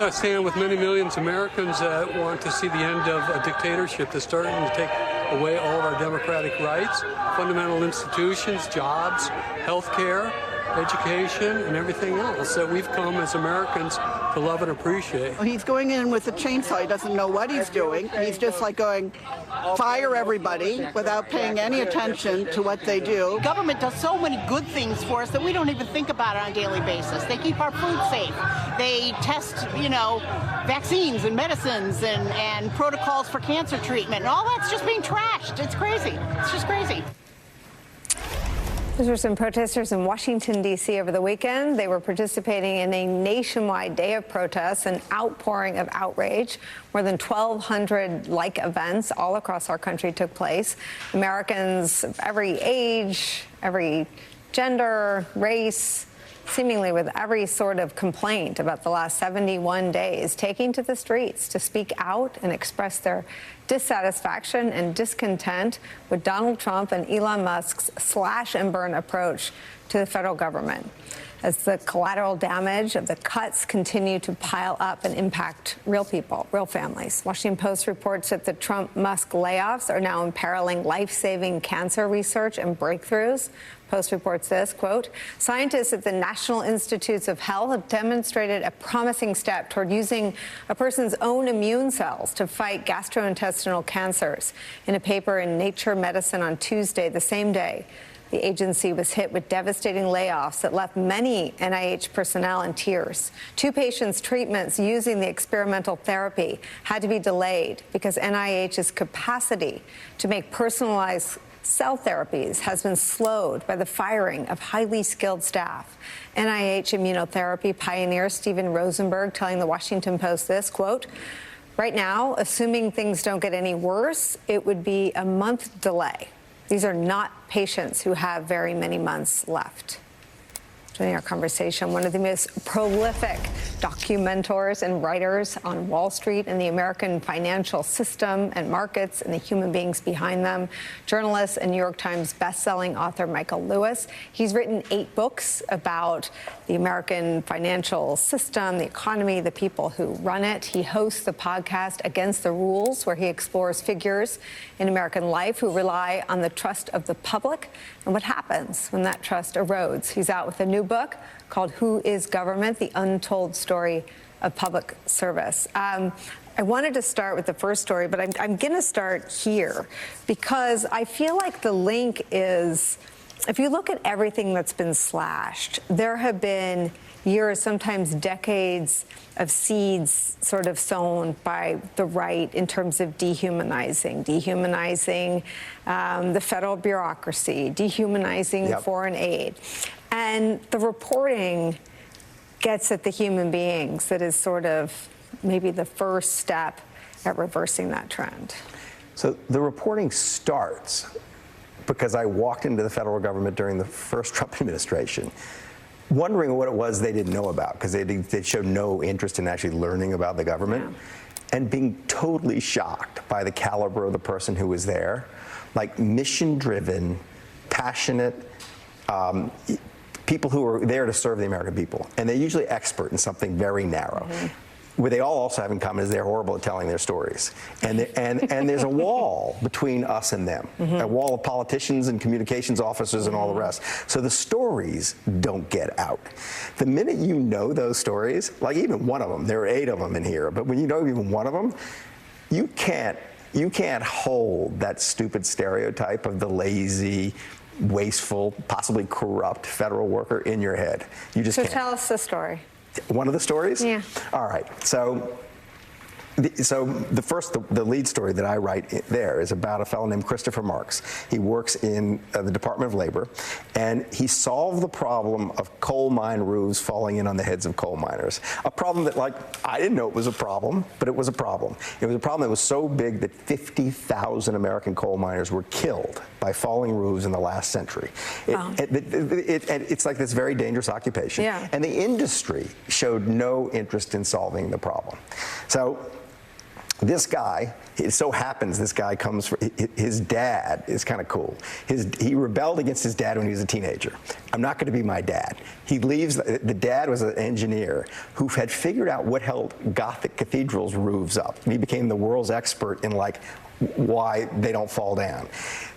I stand with many millions of Americans that want to see the end of a dictatorship that's starting to take away all of our democratic rights, fundamental institutions, jobs, health care, education, and everything else that we've come as Americans to love and appreciate. He's going in with a chainsaw. He doesn't know what he's doing. He's just like going, fire everybody without paying any attention to what they do. Government does so many good things for us that we don't even think about it on a daily basis. They keep our food safe. They test, vaccines and medicines and protocols for cancer treatment. And all that's just being trashed. It's crazy. It's just crazy. Those were some protesters in Washington, D.C. over the weekend. They were participating in a nationwide day of protests, an outpouring of outrage. More than 1,200 like events all across our country took place. Americans of every age, every gender, race, seemingly with every sort of complaint about the last 71 days, taking to the streets to speak out and express their dissatisfaction and discontent with Donald Trump and Elon Musk's slash and burn approach to the federal government, as the collateral damage of the cuts continue to pile up and impact real people, real families. Washington Post reports that the Trump-Musk layoffs are now imperiling life-saving cancer research and breakthroughs. Post reports this, quote, scientists at the National Institutes of Health have demonstrated a promising step toward using a person's own immune cells to fight gastrointestinal cancers. In a paper in Nature Medicine on Tuesday, the same day, the agency was hit with devastating layoffs that left many NIH personnel in tears. 2 patients' treatments using the experimental therapy had to be delayed because NIH's capacity to make personalized cell therapies has been slowed by the firing of highly skilled staff. NIH immunotherapy pioneer Steven Rosenberg telling the Washington Post this, quote, right now, assuming things don't get any worse, it would be a month delay. These are not patients who have very many months left. Joining our conversation, one of the most prolific documentors and writers on Wall Street and the American financial system and markets and the human beings behind them, journalist and New York Times bestselling author Michael Lewis. He's written 8 books about the American financial system, the economy, the people who run it. He hosts the podcast Against the Rules, where he explores figures in American life who rely on the trust of the public and what happens when that trust erodes. He's out with a new book called Who is Government? The Untold Story of Public Service. I wanted to start with the first story, but I'm going to start here because I feel like the link is, if you look at everything that's been slashed, there have been years, sometimes decades of seeds sort of sown by the right in terms of dehumanizing the federal bureaucracy, dehumanizing foreign aid. And the reporting gets at the human beings that is sort of maybe the first step at reversing that trend. So the reporting starts because I walked into the federal government during the first Trump administration, wondering what it was they didn't know about, because they showed no interest in actually learning about the government, and being totally shocked by the caliber of the person who was there, like mission-driven, passionate, people who are there to serve the American people. And they're usually expert in something very narrow. What they all also have in common is they're horrible at telling their stories. And there's a wall between us and them, a wall of politicians and communications officers and all the rest. So the stories don't get out. The minute you know those stories, like even one of them, there are 8 of them in here, but when you know even one of them, you can't hold that stupid stereotype of the lazy, wasteful, possibly corrupt federal worker in your head. You just can't. So tell us the story. One of the stories? Yeah. All right. So the lead story that I write there is about a fellow named Christopher Marks. He works in the Department of Labor, and he solved the problem of coal mine roofs falling in on the heads of coal miners. A problem that, like, I didn't know it was a problem, but it was a problem. It was a problem that was so big that 50,000 American coal miners were killed by falling roofs in the last century. It's like this very dangerous occupation. Yeah. And the industry showed no interest in solving the problem. So This guy, it so happens this guy comes from, his dad is kind of cool. He rebelled against his dad when he was a teenager. I'm not going to be my dad. He leaves, the dad was an engineer who had figured out what held Gothic cathedrals' roofs up. And he became the world's expert in like why they don't fall down.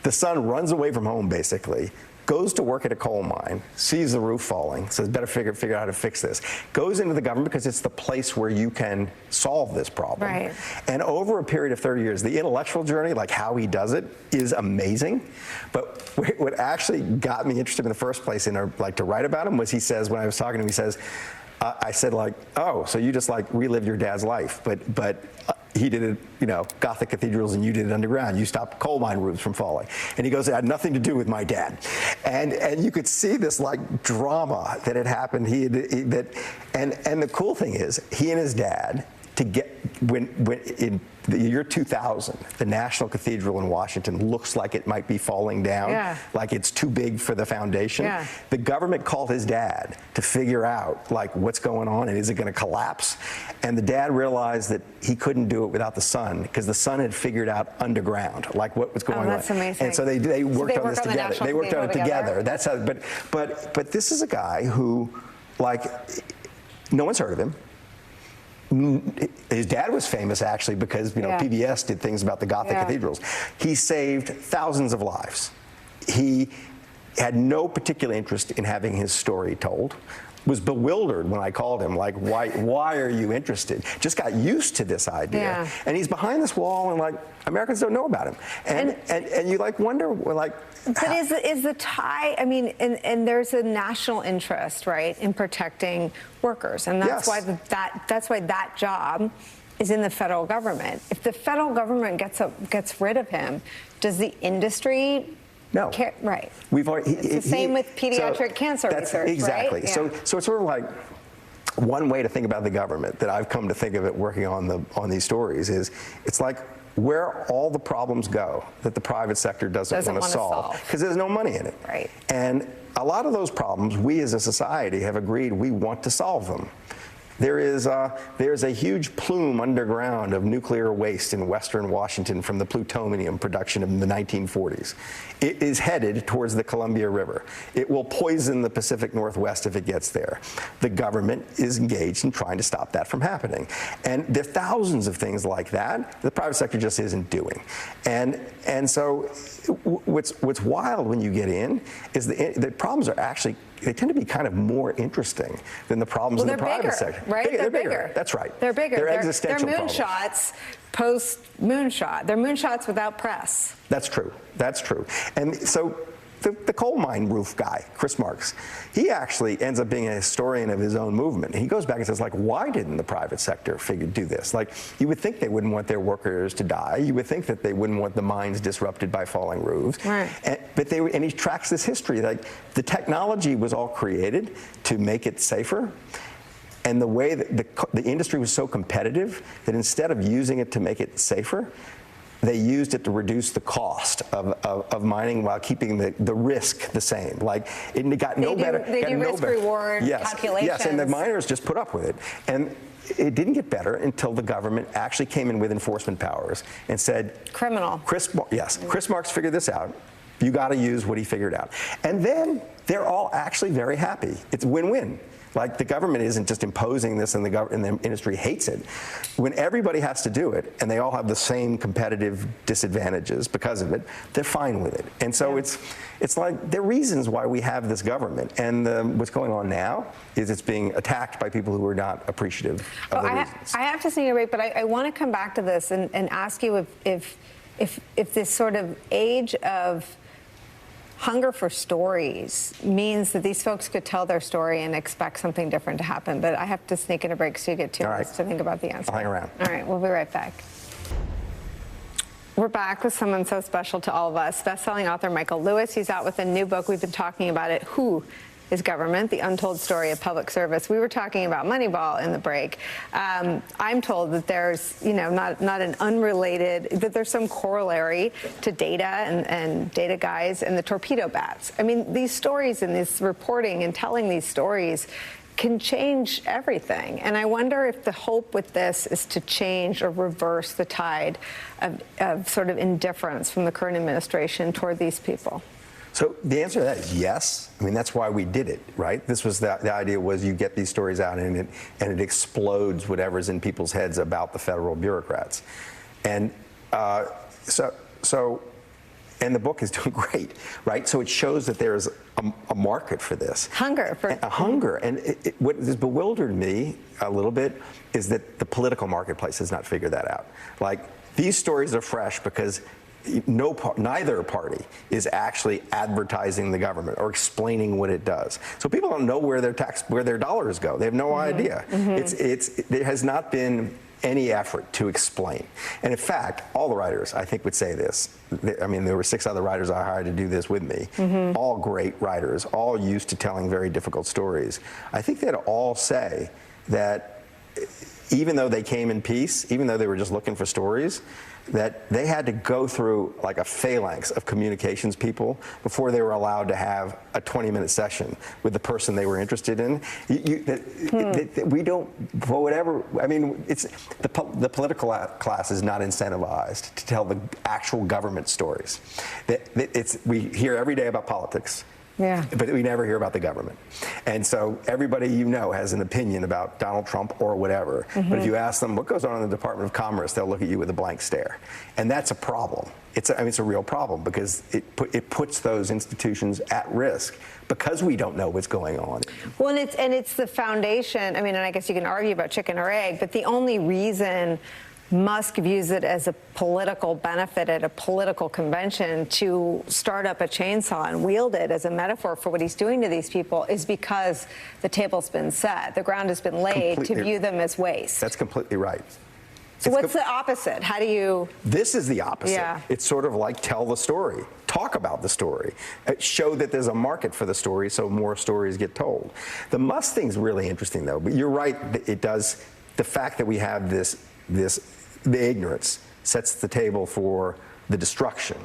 The son runs away from home basically, goes to work at a coal mine, sees the roof falling, says better figure out how to fix this. Goes into the government because it's the place where you can solve this problem. Right. And over a period of 30 years, the intellectual journey, like how he does it, is amazing. But what actually got me interested in the first place to write about him was he says, when I was talking to him, he says, I said like, oh, so you just like relived your dad's life, but he did it, you know, Gothic cathedrals, and you did it underground. You stopped coal mine roofs from falling. And he goes, it had nothing to do with my dad. And you could see this like drama that had happened. And the cool thing is, he and his dad, when in the year 2000, the National Cathedral in Washington looks like it might be falling down, like it's too big for the foundation. Yeah. The government called his dad to figure out like what's going on and is it going to collapse? And the dad realized that he couldn't do it without the son, because the son had figured out underground like what was going on. That's amazing. And so they worked on this together. They worked on it together. That's how. But this is a guy who, like, no one's heard of him. His dad was famous actually because PBS did things about the Gothic cathedrals. He saved thousands of lives. He had no particular interest in having his story told. Was bewildered when I called him, like, why are you interested? Just got used to this idea. And he's behind this wall, and like, Americans don't know about him. And you like wonder, like, but is the tie, I mean, and there's a national interest, right, in protecting workers, and that's why that job is in the federal government. If the federal government gets rid of him, does the industry? No. Right. We've already. It's the same with pediatric cancer research, exactly. Right? So it's sort of like one way to think about the government that I've come to think of it working on these stories is it's like where all the problems go that the private sector doesn't want to solve because there's no money in it. Right. And a lot of those problems, we as a society have agreed we want to solve them. There's a huge plume underground of nuclear waste in western Washington from the plutonium production in the 1940s. It is headed towards the Columbia River. It will poison the Pacific Northwest if it gets there. The government is engaged in trying to stop that from happening. And there are thousands of things like that the private sector just isn't doing. And so what's wild when you get in is the problems are actually, they tend to be kind of more interesting than the problems in the private sector. Right? They're bigger. That's right. They're bigger. They're existential problems. They're moonshots post-moonshot. They're moonshots without press. That's true. That's true. And so the coal mine roof guy, Chris Marks, he actually ends up being a historian of his own movement. He goes back and says, like, why didn't the private sector do this? Like, you would think they wouldn't want their workers to die. You would think that they wouldn't want the mines disrupted by falling roofs. Right. And he tracks this history. Like, the technology was all created to make it safer. And the way that the industry was so competitive that instead of using it to make it safer, they used it to reduce the cost of mining while keeping the risk the same. Like, it got no better. They do risk-reward calculations. Yes, and the miners just put up with it. And it didn't get better until the government actually came in with enforcement powers and said, criminal. Chris Marks figured this out. You got to use what he figured out. And then they're all actually very happy. It's win-win. Like, the government isn't just imposing this and the industry hates it. When everybody has to do it and they all have the same competitive disadvantages because of it, they're fine with it. And so it's like there are reasons why we have this government. And what's going on now is it's being attacked by people who are not appreciative of the reasons. I have to sneak a break, but I want to come back to this and ask you if this sort of age of hunger for stories means that these folks could tell their story and expect something different to happen. But I have to sneak in a break so you get 2 minutes to think about the answer. I'll hang around. All right, we'll be right back. We're back with someone so special to all of us, best-selling author Michael Lewis. He's out with a new book. We've been talking about it. Who is Government? The Untold Story of Public Service. We were talking about Moneyball in the break. I'm told that there's, not an unrelated, that there's some corollary to data and data guys and the torpedo bats. I mean, these stories and this reporting and telling these stories can change everything. And I wonder if the hope with this is to change or reverse the tide of sort of indifference from the current administration toward these people. So the answer to that is yes. I mean, that's why we did it, right? This was the idea was you get these stories out and it explodes whatever's in people's heads about the federal bureaucrats. And and the book is doing great, right? So it shows that there's a market for this. Hunger. A hunger. And what has bewildered me a little bit is that the political marketplace has not figured that out. Like, these stories are fresh because neither party is actually advertising the government or explaining what it does. So people don't know where their dollars go. They have no idea. There has not been any effort to explain. And in fact, all the writers, I think, would say this. I mean, there were 6 other writers I hired to do this with me, all great writers, all used to telling very difficult stories. I think they'd all say that even though they came in peace, even though they were just looking for stories, that they had to go through like a phalanx of communications people before they were allowed to have a 20-minute session with the person they were interested in. We don't, for whatever, I mean, it's the political class is not incentivized to tell the actual government stories. We hear every day about politics. Yeah. But we never hear about the government. And so everybody you know has an opinion about Donald Trump or whatever. But if you ask them what goes on in the Department of Commerce, they'll look at you with a blank stare. And that's a problem. It's a real problem because it puts those institutions at risk because we don't know what's going on. Well, and it's the foundation. I mean, and I guess you can argue about chicken or egg, but the only reason Musk views it as a political benefit at a political convention to start up a chainsaw and wield it as a metaphor for what he's doing to these people is because the table's been set. The ground has been laid to view them as waste. That's completely right. So what's the opposite? How do you... This is the opposite. Yeah. It's sort of like tell the story. Talk about the story. Show that there's a market for the story so more stories get told. The Musk thing's really interesting, though. But you're right. It does... The fact that we have the ignorance sets the table for the destruction.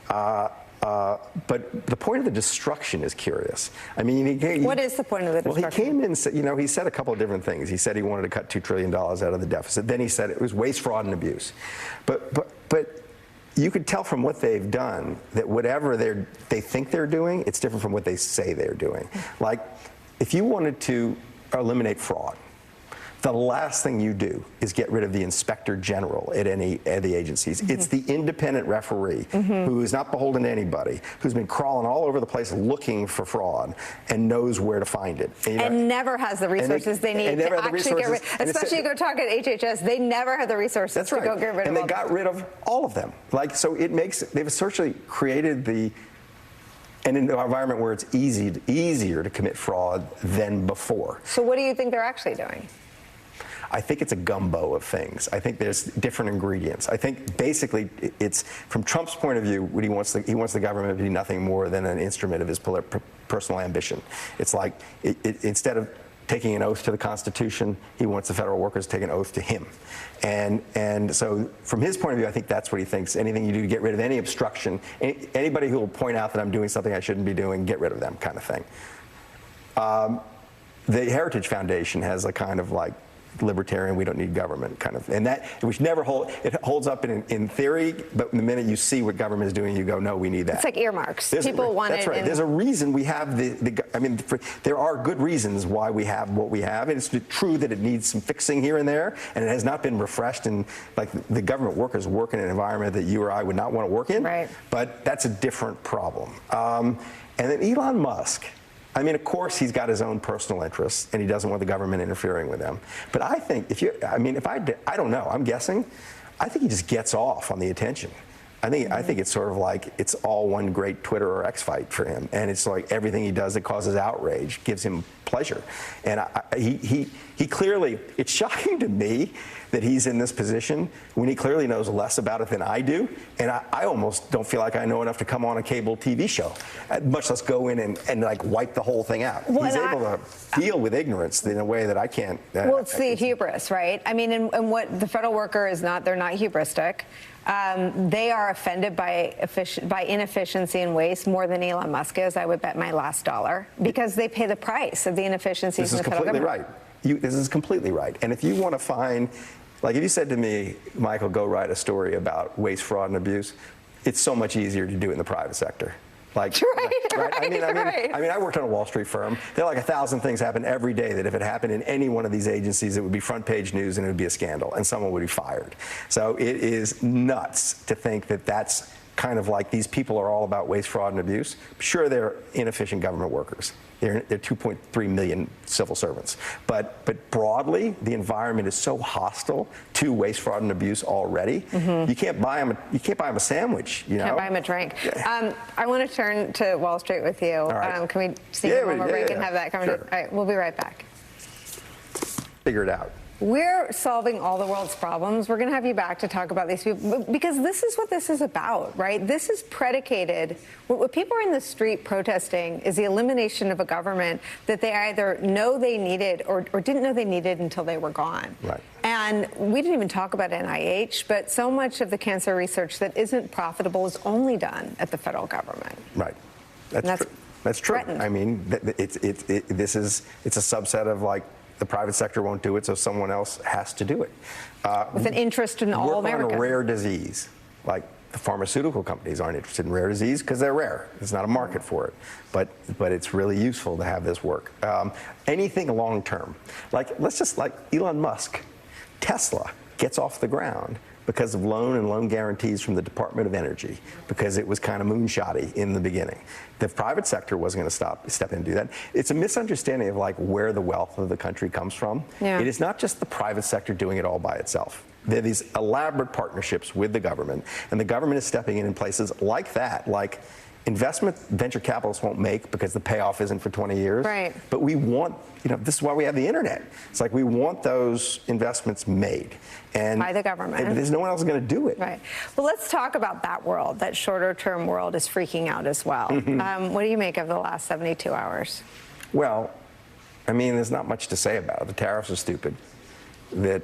But the point of the destruction is curious. I mean, what is the point of the destruction? Well, he came in and said, he said a couple of different things. He said he wanted to cut $2 trillion out of the deficit. Then he said it was waste, fraud, and abuse. But you could tell from what they've done that whatever they think they're doing, it's different from what they say they're doing. Like, if you wanted to eliminate fraud, the last thing you do is get rid of the inspector general at any of the agencies. It's the independent referee who is not beholden to anybody, who's been crawling all over the place looking for fraud and knows where to find it. And never has the resources they need to actually get rid. Especially you go talk at HHS, they never have the resources to go get rid of them. And they got rid of all of them. Like, so they've essentially created an environment where it's easier to commit fraud than before. So what do you think they're actually doing? I think it's a gumbo of things. I think there's different ingredients. I think basically it's, from Trump's point of view, what he wants the government to be nothing more than an instrument of his personal ambition. It's like, instead of taking an oath to the Constitution, he wants the federal workers to take an oath to him. And so from his point of view, I think that's what he thinks. Anything you do to get rid of any obstruction, anybody who will point out that I'm doing something I shouldn't be doing, get rid of them kind of thing. The Heritage Foundation has a kind of like, libertarian, we don't need government kind of, and that which never holds up in theory, but the minute you see what government is doing, you go, no, we need that. It's like earmarks. People want it. That's right. There's a reason we have there are good reasons why we have what we have, and it's true that it needs some fixing here and there, and it has not been refreshed, and like the government workers work in an environment that you or I would not want to work in. Right. But that's a different problem. And then Elon Musk. I mean, of course, he's got his own personal interests, and he doesn't want the government interfering with them. But I think I don't know. I'm guessing. I think he just gets off on the attention. I think it's sort of like it's all one great Twitter or X fight for him, and it's like everything he does that causes outrage gives him pleasure. And he clearly, it's shocking to me that he's in this position when he clearly knows less about it than I do, and I almost don't feel like I know enough to come on a cable TV show, much less go in and like wipe the whole thing out. Well, he's able to deal with ignorance in a way that I can't. Well, it's the hubris, right? I mean, and what the federal worker is not, they're not hubristic. They are offended by inefficiency and waste more than Elon Musk is, I would bet my last dollar, because they pay the price of the inefficiencies in the federal government. This is completely right. And if you want to find, like if you said to me, Michael, go write a story about waste, fraud, and abuse, it's so much easier to do it in the private sector. Like, I worked on a Wall Street firm. There are like 1,000 things happen every day that if it happened in any one of these agencies, it would be front page news and it would be a scandal and someone would be fired. So it is nuts to think that that's kind of like these people are all about waste, fraud, and abuse. Sure, they're inefficient government workers. They're 2.3 million civil servants. But broadly, the environment is so hostile to waste, fraud, and abuse already. You can't buy them. You can't buy them a sandwich. You know? Can't buy them a drink. I want to turn to Wall Street with you. Right. Can we see a moment where we can have that conversation? Sure. All right, we'll be right back. Figure it out. We're solving all the world's problems. We're going to have you back to talk about these people because this is what this is about, right? This is predicated. What people are in the street protesting is the elimination of a government that they either know they needed or didn't know they needed until they were gone. Right. And we didn't even talk about NIH, but so much of the cancer research that isn't profitable is only done at the federal government. Right. That's true. That's true. Threatened. I mean, it's a subset of like, the private sector won't do it, so someone else has to do it. With an interest in all Americans. Work on a rare disease. Like the pharmaceutical companies aren't interested in rare disease because they're rare. There's not a market for it. But it's really useful to have this work. Anything long term. Like, let's just like Elon Musk. Tesla gets off the ground because of loan guarantees from the Department of Energy, because it was kind of moonshotty in the beginning. The private sector wasn't going to step in and do that. It's a misunderstanding of like where the wealth of the country comes from. Yeah. It is not just the private sector doing it all by itself. There are these elaborate partnerships with the government, and the government is stepping in places like that, like investment venture capitalists won't make because the payoff isn't for 20 years. Right. But we want, this is why we have the internet. It's like we want those investments made. And by the government. There's no one else going to do it. Right. Well, let's talk about that world. That shorter term world is freaking out as well. What do you make of the last 72 hours? Well, I mean, there's not much to say about it. The tariffs are stupid. That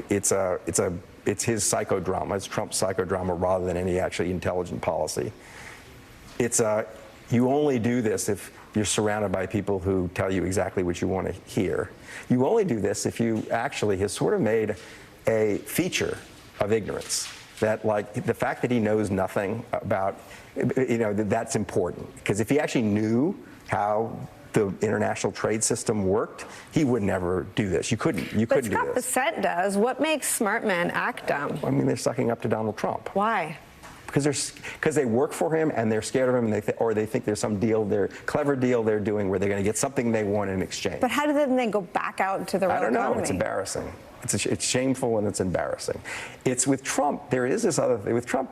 it's his psychodrama. It's Trump's psychodrama rather than any actually intelligent policy. You only do this if you're surrounded by people who tell you exactly what you want to hear. You only do this if you actually has sort of made a feature of ignorance. That like the fact that he knows nothing about, that's important. Because if he actually knew how the international trade system worked, he would never do this. You couldn't do this. But Scott Bassett does. What makes smart men act dumb? I mean, they're sucking up to Donald Trump. Why? Because they work for him and they're scared of him, and they think there's some clever deal they're doing where they're going to get something they want in exchange. But how do they go back out into the real economy? I don't know. It's embarrassing. It's shameful and it's embarrassing. It's with Trump. There is this other thing with Trump.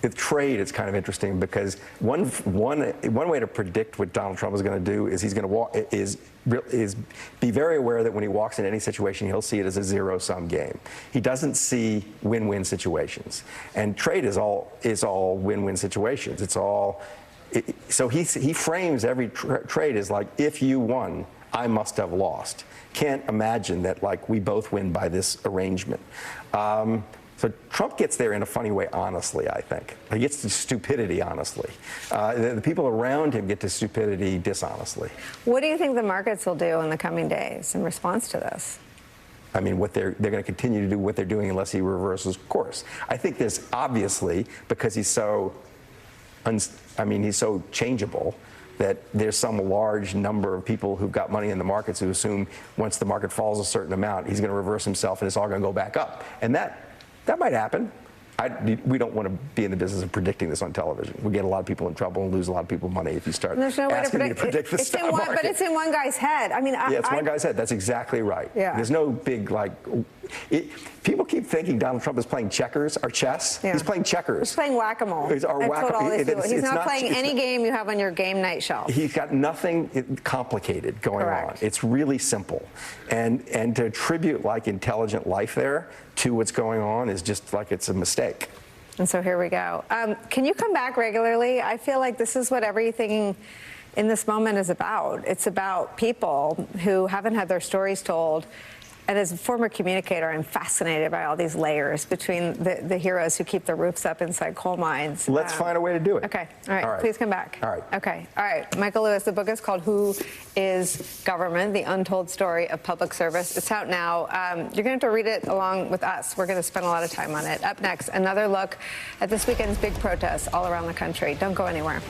With trade, it's kind of interesting because one way to predict what Donald Trump is going to do is he's going to be very aware that when he walks in any situation, he'll see it as a zero-sum game. He doesn't see win-win situations, and trade is all win-win situations. So he frames every trade as like, if you won, I must have lost. Can't imagine that like we both win by this arrangement. So Trump gets there in a funny way, honestly, I think. He gets to stupidity, honestly. The people around him get to stupidity dishonestly. What do you think the markets will do in the coming days in response to this? I mean, they're going to continue to do what they're doing unless he reverses course. I think there's obviously, because he's so changeable, that there's some large number of people who've got money in the markets who assume once the market falls a certain amount, he's going to reverse himself and it's all going to go back up. And that might happen. We don't want to be in the business of predicting this on television. We get a lot of people in trouble and lose a lot of people money if you start asking me to predict the stock market. But it's in one guy's head. I mean, it's one guy's head. That's exactly right. Yeah. There's no big people keep thinking Donald Trump is playing checkers or chess. Yeah. He's playing checkers. He's playing whack-a-mole. That's what all these do. He's not playing any game you have on your game night shelf. He's got nothing complicated going on. It's really simple. And to attribute like intelligent life there to what's going on is just like it's a mistake. And so here we go. Can you come back regularly? I feel like this is what everything in this moment is about. It's about people who haven't had their stories told. And as a former communicator, I'm fascinated by all these layers between the heroes who keep the roofs up inside coal mines. Let's find a way to do it. Okay. All right. Please come back. All right. Okay. All right. Michael Lewis, the book is called Who is Government? The Untold Story of Public Service. It's out now. You're going to have to read it along with us. We're going to spend a lot of time on it. Up next, another look at this weekend's big protests all around the country. Don't go anywhere.